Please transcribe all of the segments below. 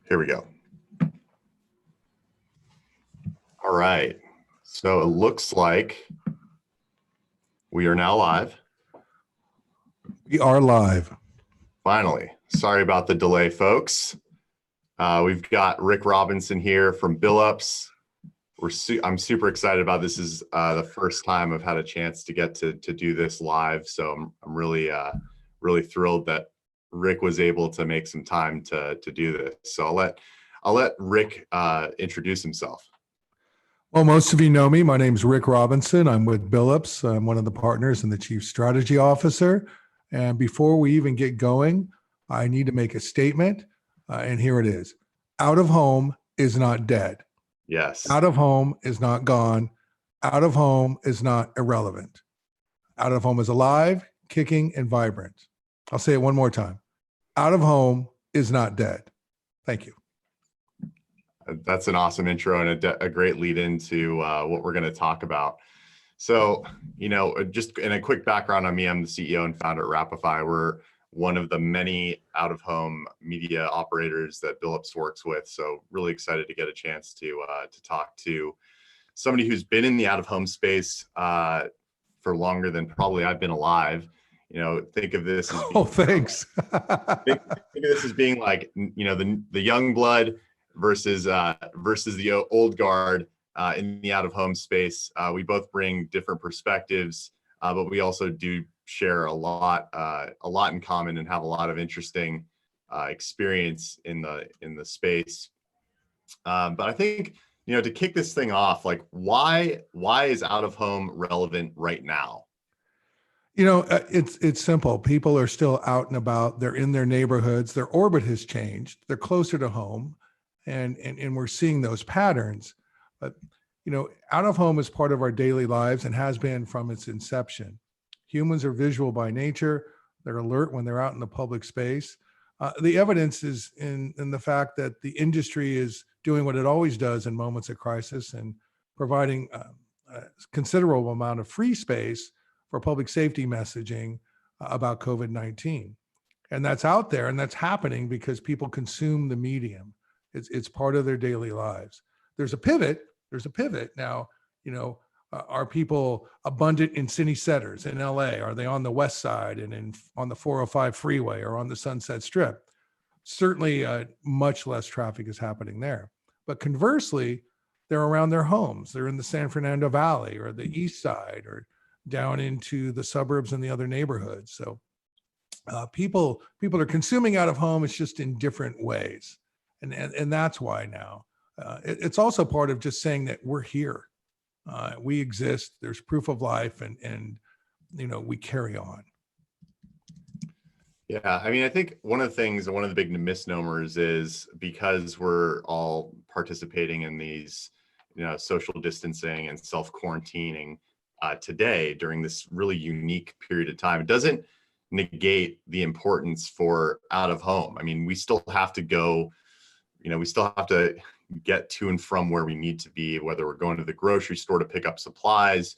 Here we go. All right. So it looks like we are now live. We are live. Finally. Sorry about the delay, folks. We've got Rick Robinson here from Billups. I'm super excited about this. This is the first time I've had a chance to get to do this live. So I'm really thrilled that Rick was able to make some time to do this. So I'll let Rick introduce himself. Well, most of you know me. My name's Rick Robinson. I'm with Billups. I'm one of the partners and the chief strategy officer. And before we even get going, I need to make a statement. And here it is. Out of home is not dead. Yes. Out of home is not gone. Out of home is not irrelevant. Out of home is alive, kicking, and vibrant. I'll say it one more time. Out of home is not dead. Thank you. That's an awesome intro and a great lead into what we're going to talk about. So, just in a quick background on me, I'm the CEO and founder at Rapfly. We're one of the many out-of-home media operators that Billups works with. So really excited to get a chance to talk to somebody who's been in the out-of-home space for longer than probably I've been alive. Think of this as being, thanks. think of this as being like, the young blood versus the old guard in the out-of-home space. We both bring different perspectives, but we also do share a lot in common and have a lot of interesting experience in the space. But I think, to kick this thing off, like why is out-of-home relevant right now? It's simple. People are still out and about. They're in their neighborhoods. Their orbit has changed. They're closer to home. And we're seeing those patterns. But, out of home is part of our daily lives and has been from its inception. Humans are visual by nature. They're alert when they're out in the public space. The evidence is in the fact that the industry is doing what it always does in moments of crisis and providing a considerable amount of free space for public safety messaging about COVID-19. And that's out there and that's happening because people consume the medium. It's part of their daily lives. There's a pivot now. Are people abundant in city centers in LA? Are they on the west side and on the 405 freeway or on the Sunset Strip? Certainly much less traffic is happening there. But conversely, they're around their homes. They're in the San Fernando Valley or the east side or down into the suburbs and the other neighborhoods. So people are consuming out of home. It's just in different ways. And that's why now. It's also part of just saying that we're here. We exist. There's proof of life, and we carry on. Yeah, I think one of the big misnomers is because we're all participating in these, social distancing and self-quarantining today during this really unique period of time, it doesn't negate the importance for out of home. We still have to go. We still have to get to and from where we need to be, whether we're going to the grocery store to pick up supplies,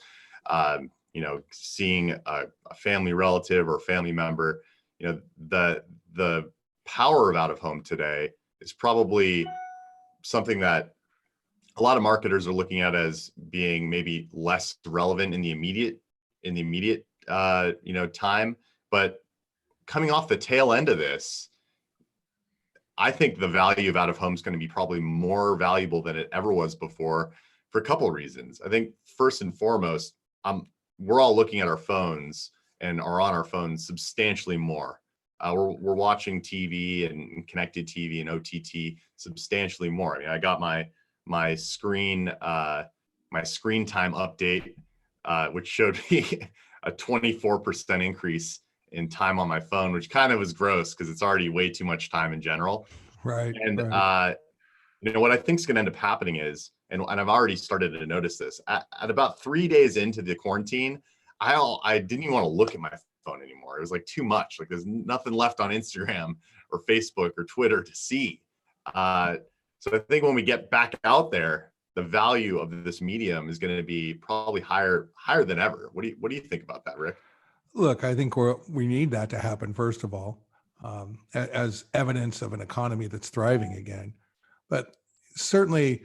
seeing a family relative or a family member. The power of out of home today is probably something that a lot of marketers are looking at as being maybe less relevant in the immediate time. But coming off the tail end of this, I think the value of out of home is going to be probably more valuable than it ever was before for a couple of reasons. I think first and foremost, we're all looking at our phones and are on our phones substantially more. We're watching TV and connected TV and OTT substantially more. I got my screen time update, which showed me a 24% increase in time on my phone, which kind of was gross because it's already way too much time in general. Right. And right. What I think is going to end up happening is, and I've already started to notice this at about 3 days into the quarantine, I didn't even want to look at my phone anymore. It was like too much. Like there's nothing left on Instagram or Facebook or Twitter to see. So I think when we get back out there, the value of this medium is going to be probably higher than ever. What do you think about that, Rick? Look, I think we need that to happen, first of all. as evidence of an economy that's thriving again. But certainly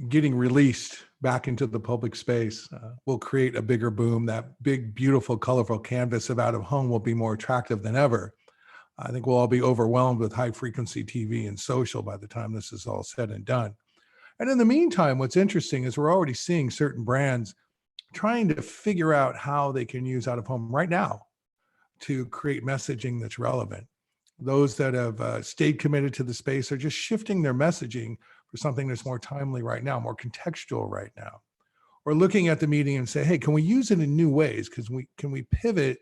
getting released back into the public space will create a bigger boom. That big, beautiful, colorful canvas of out of home will be more attractive than ever. I think we'll all be overwhelmed with high frequency TV and social by the time this is all said and done. And in the meantime, what's interesting is we're already seeing certain brands trying to figure out how they can use out of home right now to create messaging that's relevant. Those that have stayed committed to the space are just shifting their messaging for something that's more timely right now, more contextual right now. Or looking at the meeting and say, hey, can we use it in new ways? Can we pivot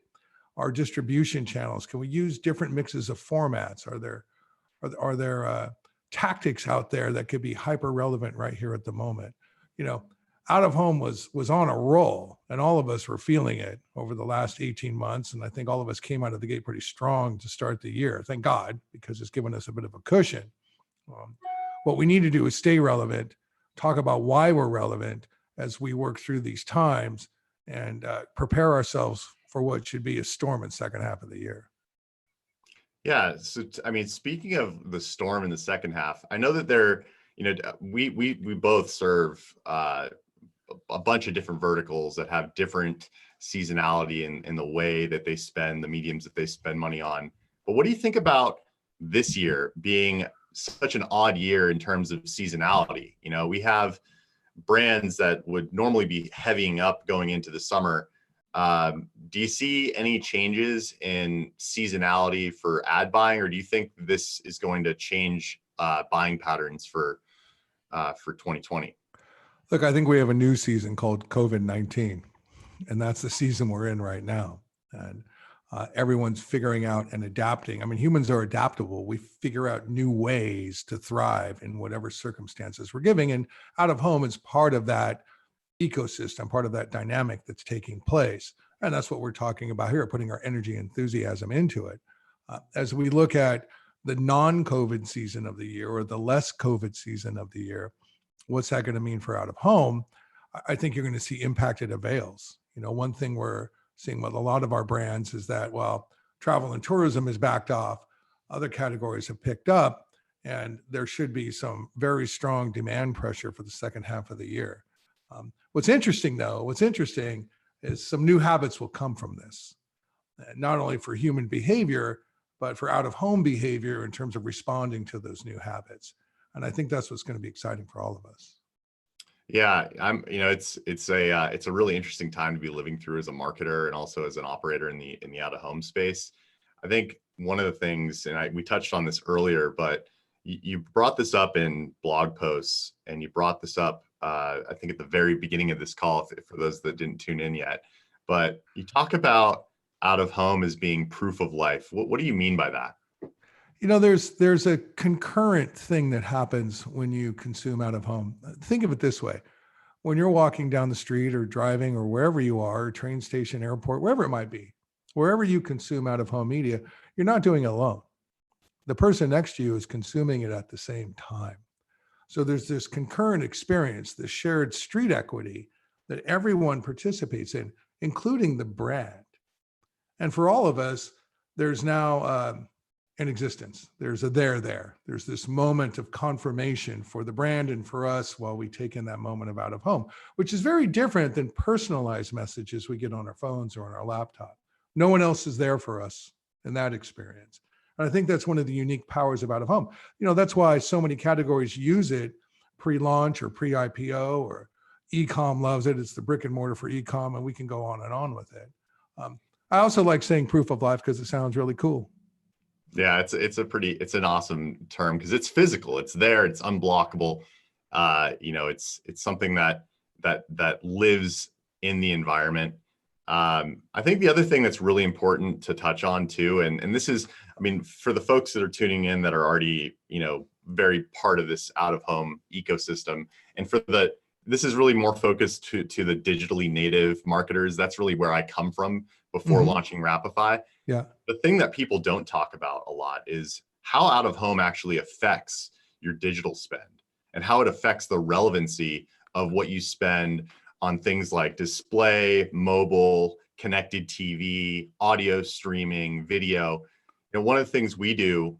our distribution channels? Can we use different mixes of formats? Are there tactics out there that could be hyper relevant right here at the moment? You know, out of home was on a roll, and all of us were feeling it over the last 18 months. And I think all of us came out of the gate pretty strong to start the year. Thank God, because it's given us a bit of a cushion. What we need to do is stay relevant, talk about why we're relevant as we work through these times, and prepare ourselves for what should be a storm in the second half of the year. Yeah. So, I mean, speaking of the storm in the second half, I know that we both serve a bunch of different verticals that have different seasonality in the way that they spend, the mediums that they spend money on. But what do you think about this year being such an odd year in terms of seasonality? You know, we have brands that would normally be heavying up going into the summer. Do you see any changes in seasonality for ad buying, or do you think this is going to change buying patterns for 2020? Look, I think we have a new season called COVID-19, and that's the season we're in right now. And everyone's figuring out and adapting. I mean, humans are adaptable. We figure out new ways to thrive in whatever circumstances we're giving. And out of home is part of that ecosystem, part of that dynamic that's taking place. And that's what we're talking about here, putting our energy and enthusiasm into it. As we look at the non-COVID season of the year or the less COVID season of the year, what's that going to mean for out of home? I think you're going to see impacted avails. You know, one thing we're seeing with a lot of our brands is that while travel and tourism is backed off, other categories have picked up, and there should be some very strong demand pressure for the second half of the year. What's interesting is some new habits will come from this, not only for human behavior, but for out of home behavior in terms of responding to those new habits. And I think that's what's going to be exciting for all of us. Yeah, it's a really interesting time to be living through as a marketer and also as an operator in the out of home space. I think one of the things, and we touched on this earlier, but you brought this up in blog posts, and you brought this up, I think at the very beginning of this call, for those that didn't tune in yet. But you talk about out of home as being proof of life. What do you mean by that? You know, there's a concurrent thing that happens when you consume out of home. Think of it this way. When you're walking down the street or driving or wherever you are, train station, airport, wherever it might be, wherever you consume out of home media, you're not doing it alone. The person next to you is consuming it at the same time. So there's this concurrent experience, this shared street equity that everyone participates in, including the brand. And for all of us, there's now an existence. There's a there. There's this moment of confirmation for the brand and for us while we take in that moment of out of home, which is very different than personalized messages we get on our phones or on our laptop. No one else is there for us in that experience. And I think that's one of the unique powers of out of home. You know, that's why so many categories use it pre-launch or pre-IPO, or e-com loves it. It's the brick and mortar for e-com, and we can go on and on with it. I also like saying proof of life because it sounds really cool. Yeah, it's an awesome term because it's physical. It's there. It's unblockable. It's something that lives in the environment. I think the other thing that's really important to touch on too, and this is, I mean, for the folks that are tuning in that are already, very part of this out of home ecosystem, and this is really more focused to the digitally native marketers. That's really where I come from before launching Rapfly. Yeah. The thing that people don't talk about a lot is how out of home actually affects your digital spend and how it affects the relevancy of what you spend on things like display, mobile, connected TV, audio streaming, video. one of the things we do,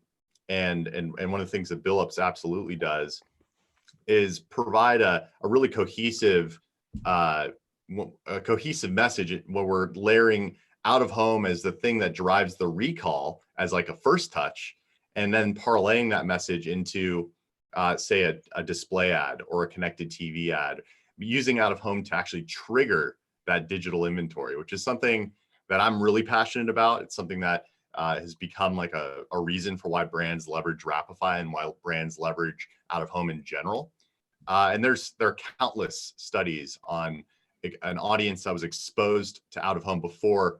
and one of the things that Billups absolutely does, is provide a really cohesive message where we're layering out of home as the thing that drives the recall as like a first touch, and then parlaying that message into say a display ad or a connected TV ad, using out of home to actually trigger that digital inventory, which is something that I'm really passionate about. It's something that has become like a reason for why brands leverage Rapfly and why brands leverage out of home in general. And there are countless studies on an audience that was exposed to out of home before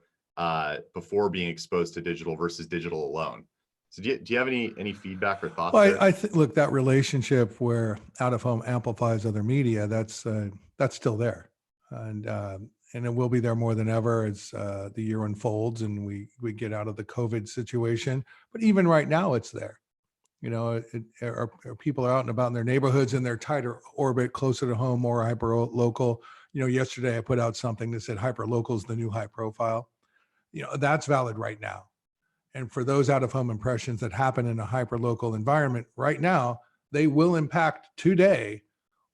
being exposed to digital versus digital alone. So do you have any feedback or thoughts Well, there? I think, look, that relationship where out of home amplifies other media, that's still there, and it will be there more than ever as the year unfolds and we get out of the COVID situation. But even right now, it's there. Our people are out and about in their neighborhoods in their tighter orbit, closer to home, more hyper local. Yesterday I put out something that said hyper local is the new high profile. That's valid right now. And for those out of home impressions that happen in a hyper local environment right now, they will impact today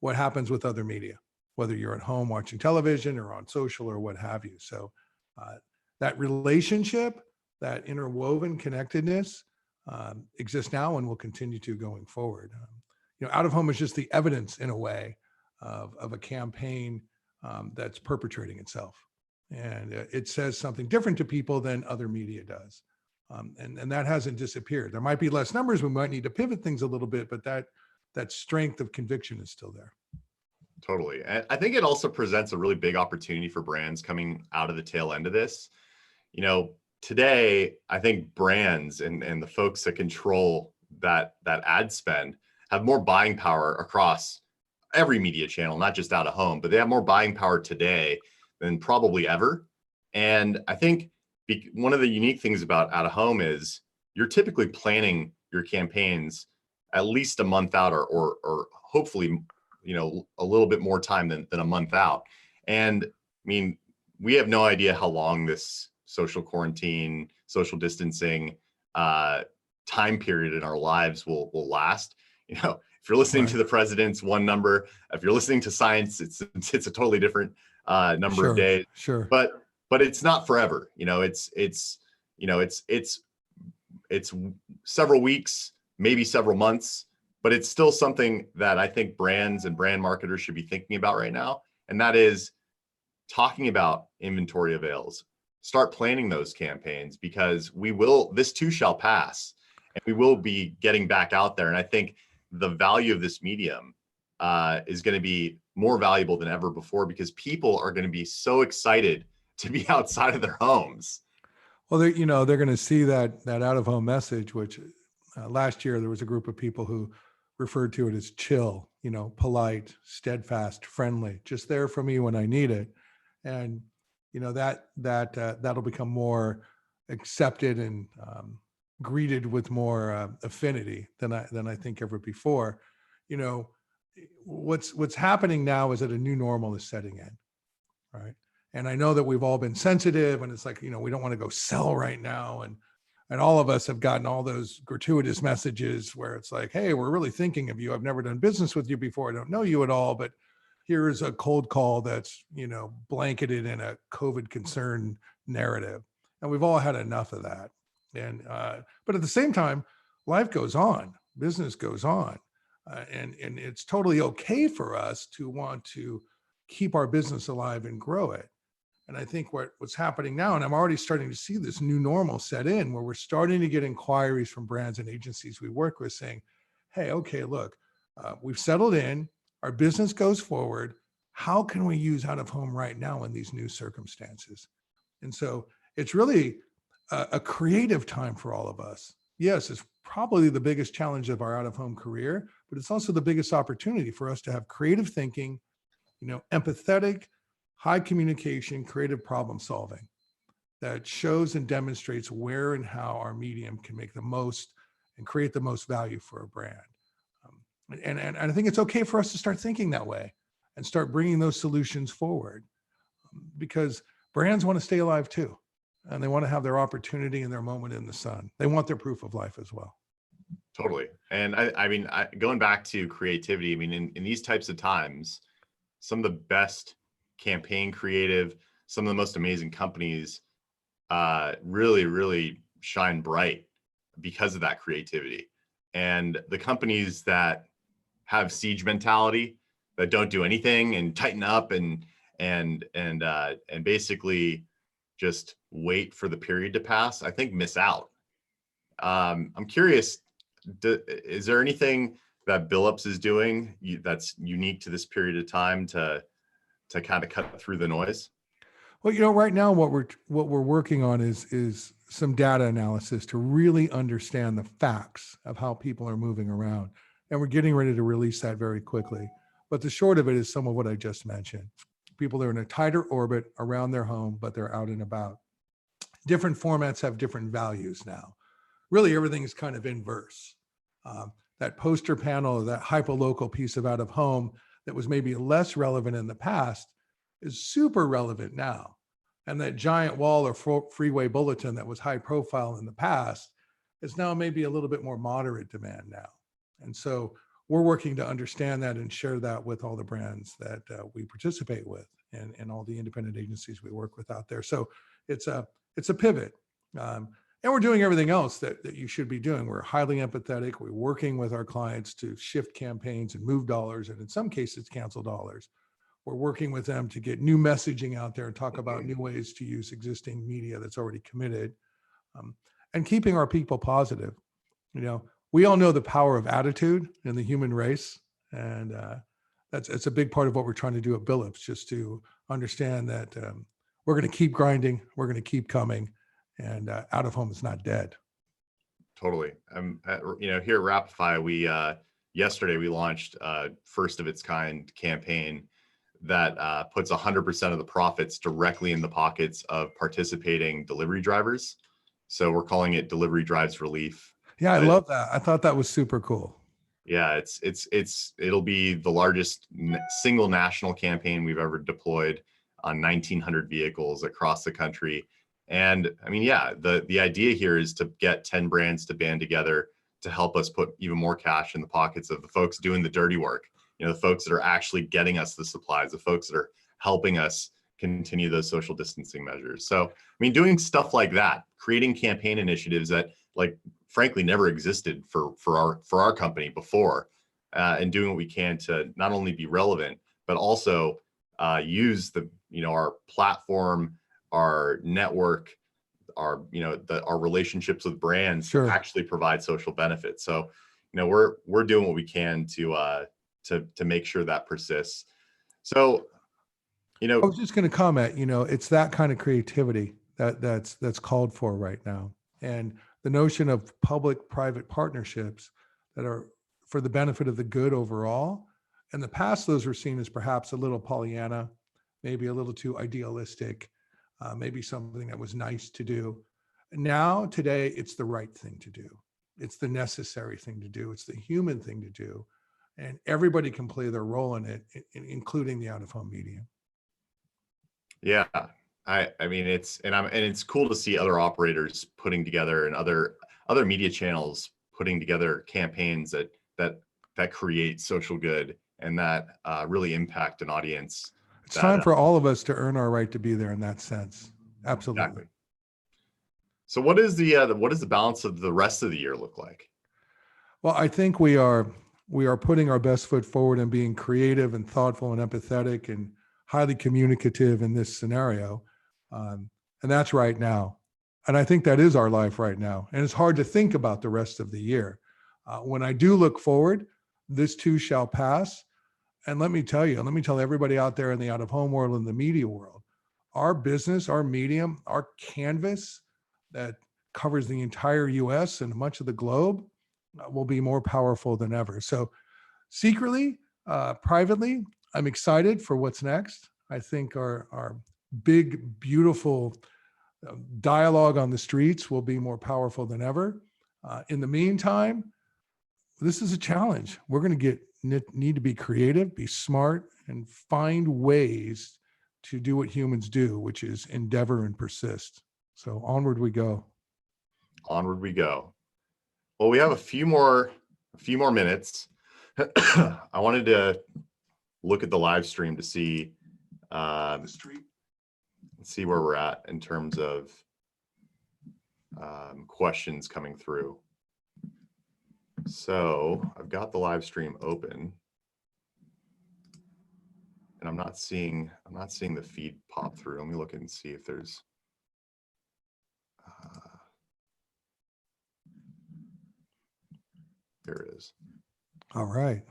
what happens with other media, whether you're at home watching television or on social or what have you. So that relationship, that interwoven connectedness exists now and will continue to going forward. Out of home is just the evidence in a way of a campaign that's perpetrating itself. And it says something different to people than other media does. And that hasn't disappeared. There might be less numbers. We might need to pivot things a little bit, but that strength of conviction is still there. Totally. And I think it also presents a really big opportunity for brands coming out of the tail end of this. Today, I think brands and the folks that control that ad spend have more buying power across every media channel, not just out of home, but they have more buying power today than probably ever. And I think one of the unique things about out of home is you're typically planning your campaigns at least a month out or hopefully, a little bit more time than a month out. And I mean, we have no idea how long this social quarantine, social distancing time period in our lives will last. If you're listening to the president's one number, if you're listening to science, it's a totally different number of days. Sure. But it's not forever. It's several weeks, maybe several months, but it's still something that I think brands and brand marketers should be thinking about right now. And that is talking about inventory avails. Start planning those campaigns, because this too shall pass, and we will be getting back out there. And I think the value of this medium is going to be more valuable than ever before, because people are going to be so excited to be outside of their homes. Well, they're going to see that out of home message, which last year there was a group of people who referred to it as chill, polite, steadfast, friendly, just there for me when I need it. And, that'll become more accepted and greeted with more affinity than I think ever before. What's happening now is that a new normal is setting in, right? And I know that we've all been sensitive, and it's like, we don't want to go sell right now. And all of us have gotten all those gratuitous messages where it's like, hey, we're really thinking of you. I've never done business with you before. I don't know you at all, but here's a cold call that's, blanketed in a COVID concern narrative. And we've all had enough of that. And, but at the same time, life goes on, business goes on. And it's totally okay for us to want to keep our business alive and grow it. And I think what's happening now, and I'm already starting to see this new normal set in, where we're starting to get inquiries from brands and agencies we work with saying, hey, okay, look, we've settled in, our business goes forward. How can we use out of home right now in these new circumstances? And so it's really a creative time for all of us. Yes, it's probably the biggest challenge of our out of home career, but it's also the biggest opportunity for us to have creative thinking, empathetic, high communication, creative problem solving that shows and demonstrates where and how our medium can make the most and create the most value for a brand. And I think it's okay for us to start thinking that way and start bringing those solutions forward, because brands want to stay alive too. and they want to have their opportunity and their moment in the sun. They want their proof of life as well. Totally. And I mean, going back to creativity, I mean, in these types of times, some of the best campaign creative, some of the most amazing companies really, really shine bright because of that creativity. And the companies that have siege mentality, that don't do anything and tighten up and basically just wait for the period to pass, I think miss out. I'm curious, is there anything that Billups is doing that's unique to this period of time to kind of cut through the noise? Well, right now what we're working on is some data analysis to really understand the facts of how people are moving around. And we're getting ready to release that very quickly. But the short of it is some of what I just mentioned. People are in a tighter orbit around their home, but they're out and about. Different formats have different values now. Really, everything is kind of inverse. That poster panel, that hyperlocal piece of out of home that was maybe less relevant in the past is super relevant now. And that giant wall or freeway bulletin that was high profile in the past is now maybe a little bit more moderate demand now. And so we're working to understand that and share that with all the brands that we participate with and all the independent agencies we work with out there. So it's a pivot. And we're doing everything else that you should be doing. We're highly empathetic. We're working with our clients to shift campaigns and move dollars, and in some cases, cancel dollars. We're working with them to get new messaging out there and talk about new ways to use existing media that's already committed, and keeping our people positive. We all know the power of attitude in the human race, and it's a big part of what we're trying to do at Billups, just to understand that we're going to keep grinding, we're going to keep coming, and out of home is not dead. Totally. Here at Rapfly, we yesterday we launched a first of its kind campaign that puts 100% of the profits directly in the pockets of participating delivery drivers. So we're calling it Delivery Drives Relief. Yeah, I love that. I thought that was super cool. Yeah, it'll be the largest single national campaign we've ever deployed on 1,900 vehicles across the country. And I mean, yeah, the idea here is to get 10 brands to band together to help us put even more cash in the pockets of the folks doing the dirty work. The folks that are actually getting us the supplies, the folks that are helping us continue those social distancing measures. So, I mean, doing stuff like that, creating campaign initiatives that, like, frankly, never existed for our company before, and doing what we can to not only be relevant, but also use our platform, our network, our relationships with brands to actually provide social benefits. So, we're doing what we can to make sure that persists. So, I was just going to comment, it's that kind of creativity that's called for right now. And the notion of public-private partnerships that are for the benefit of the good overall. In the past, those were seen as perhaps a little Pollyanna, maybe a little too idealistic, maybe something that was nice to do. Now, today, it's the right thing to do. It's the necessary thing to do. It's the human thing to do. And everybody can play their role in it, including the out-of-home medium. Yeah, I mean, it's cool to see other operators putting together and other media channels putting together campaigns that create social good and that really impact an audience. It's time for all of us to earn our right to be there in that sense. Absolutely. Exactly. So what is the balance of the rest of the year look like? Well, I think we are putting our best foot forward and being creative and thoughtful and empathetic and highly communicative in this scenario. And that's right now. And I think that is our life right now. And it's hard to think about the rest of the year. When I do look forward, this too shall pass. And let me tell everybody out there in the out-of-home world and the media world, our business, our medium, our canvas that covers the entire US and much of the globe will be more powerful than ever. So secretly, privately, I'm excited for what's next. I think our big, beautiful dialogue on the streets will be more powerful than ever. In the meantime, this is a challenge. We're going to need to be creative, be smart, and find ways to do what humans do, which is endeavor and persist. So onward we go. Onward we go. Well, we have a few more minutes. I wanted to look at the live stream to see see where we're at in terms of questions coming through. So I've got the live stream open, and I'm not seeing the feed pop through. Let me look and see if there's there it is. All right.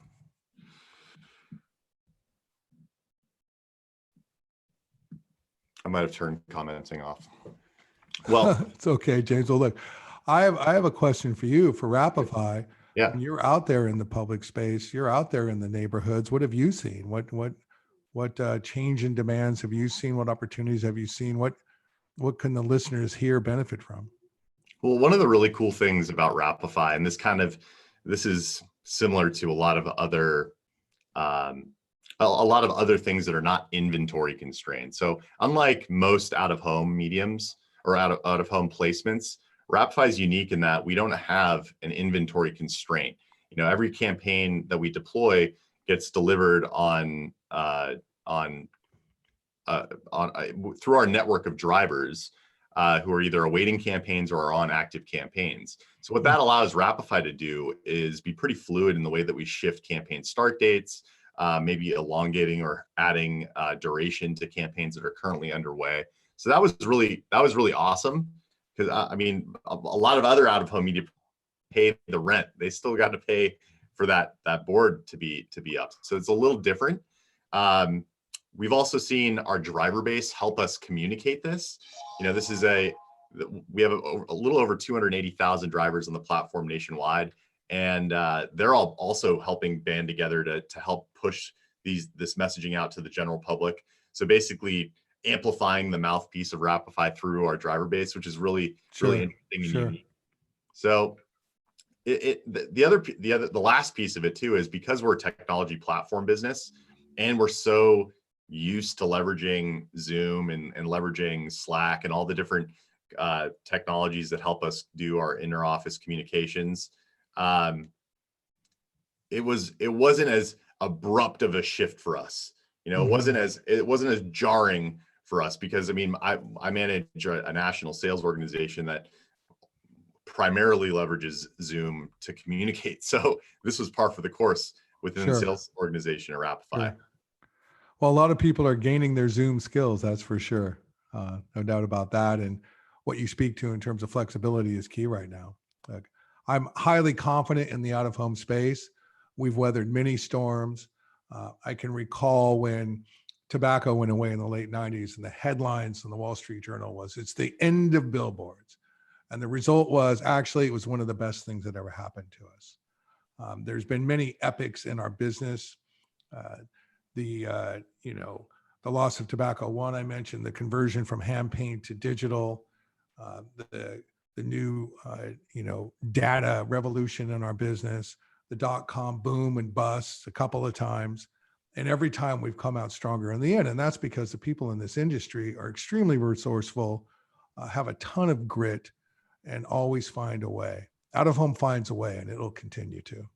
I might have turned commenting off. Well, it's okay, James. Well, look, I have a question for you for Rapfly. yeah. When you're out there in the public space, you're out there in the neighborhoods. What have you seen? What change in demands have you seen? What opportunities have you seen? What can the listeners here benefit from? Well, one of the really cool things about Rapfly, and this is similar to a lot of other things that are not inventory constrained. So unlike most out-of-home mediums or out-of-home placements, Rapfly is unique in that we don't have an inventory constraint. You know, every campaign that we deploy gets delivered on through our network of drivers who are either awaiting campaigns or are on active campaigns. So what that allows Rapfly to do is be pretty fluid in the way that we shift campaign start dates, maybe elongating or adding duration to campaigns that are currently underway. So that was really awesome, because I mean, a lot of other out-of-home media pay the rent. They still got to pay for that board to be up. So it's a little different. We've also seen our driver base help us communicate this. You know, we have a little over 280,000 drivers on the platform nationwide, and they're all also helping band together to help push this messaging out to the general public. So basically amplifying the mouthpiece of Rapfly through our driver base, which is really interesting and unique. So the last piece of it too is because we're a technology platform business and we're so used to leveraging Zoom and leveraging Slack and all the different technologies that help us do our inner office communications. It wasn't as abrupt of a shift for us. You know, it wasn't as jarring for us, because I mean, I manage a national sales organization that primarily leverages Zoom to communicate. So this was par for the course within the sales organization at Rapfly. Well, a lot of people are gaining their Zoom skills, that's for sure. No doubt about that. And what you speak to in terms of flexibility is key right now. Like, I'm highly confident in the out-of-home space. We've weathered many storms. I can recall when tobacco went away in the late 90s, and the headlines in the Wall Street Journal was, "It's the end of billboards." And the result was, actually, it was one of the best things that ever happened to us. There's been many epics in our business. The loss of tobacco one, I mentioned, the conversion from hand paint to digital, the new data revolution in our business, the .com boom and bust a couple of times, and every time we've come out stronger in the end. And that's because the people in this industry are extremely resourceful, have a ton of grit, and always find a way. Out-of-home finds a way, and it'll continue to.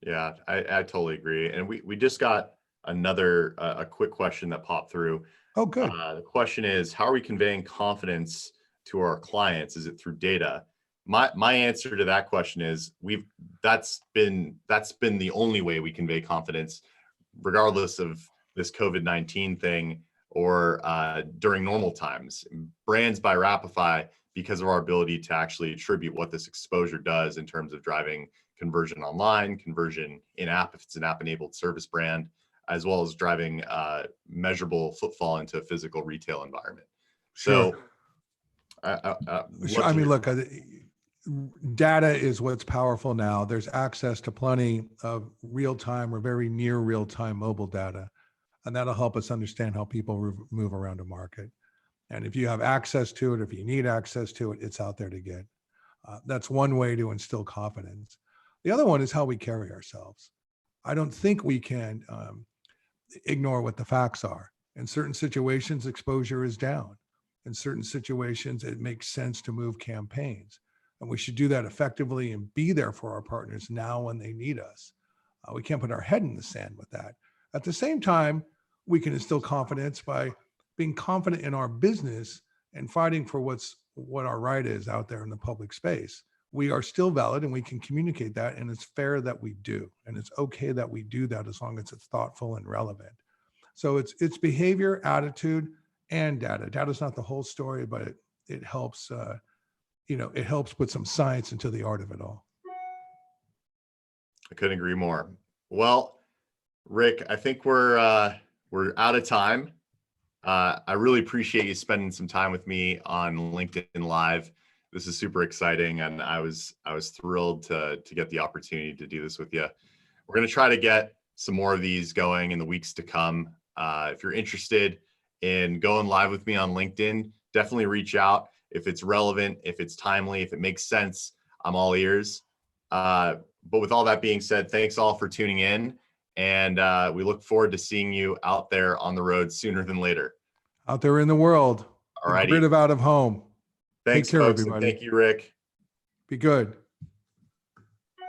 Yeah, I totally agree. And we just got a quick question that popped through. Oh, good. The question is, how are we conveying confidence to our clients? Is it through data? My answer to that question is that's been the only way we convey confidence, regardless of this COVID-19 thing or during normal times. Brands by Rapfly, because of our ability to actually attribute what this exposure does in terms of driving conversion online, conversion in app if it's an app-enabled service brand, as well as driving measurable footfall into a physical retail environment. Sure. So, I mean, look, data is what's powerful now. There's access to plenty of real-time or very near real-time mobile data, and that'll help us understand how people move around a market. And if you have access to it, if you need access to it, it's out there to get. That's one way to instill confidence. The other one is how we carry ourselves. I don't think we can ignore what the facts are. In certain situations, exposure is down. in certain situations, it makes sense to move campaigns. And we should do that effectively and be there for our partners now when they need us. We can't put our head in the sand with that. At the same time, we can instill confidence by being confident in our business and fighting for what our right is out there in the public space. We are still valid and we can communicate that, and it's fair that we do. And it's okay that we do that as long as it's thoughtful and relevant. So it's behavior, attitude, and data. Data's not the whole story, but it helps, it helps put some science into the art of it all. I couldn't agree more. Well, Rick, I think we're out of time. I really appreciate you spending some time with me on LinkedIn Live. This is super exciting, and I was thrilled to get the opportunity to do this with you. We're going to try to get some more of these going in the weeks to come. If you're interested in going live with me on LinkedIn, definitely reach out. If it's relevant, if it's timely, if it makes sense, I'm all ears. But with all that being said, thanks all for tuning in, and we look forward to seeing you out there on the road sooner than later. Out there in the world, All righty. the grid of out of home. Thanks, Take care, folks, everybody. and thank you, Rick. Be good.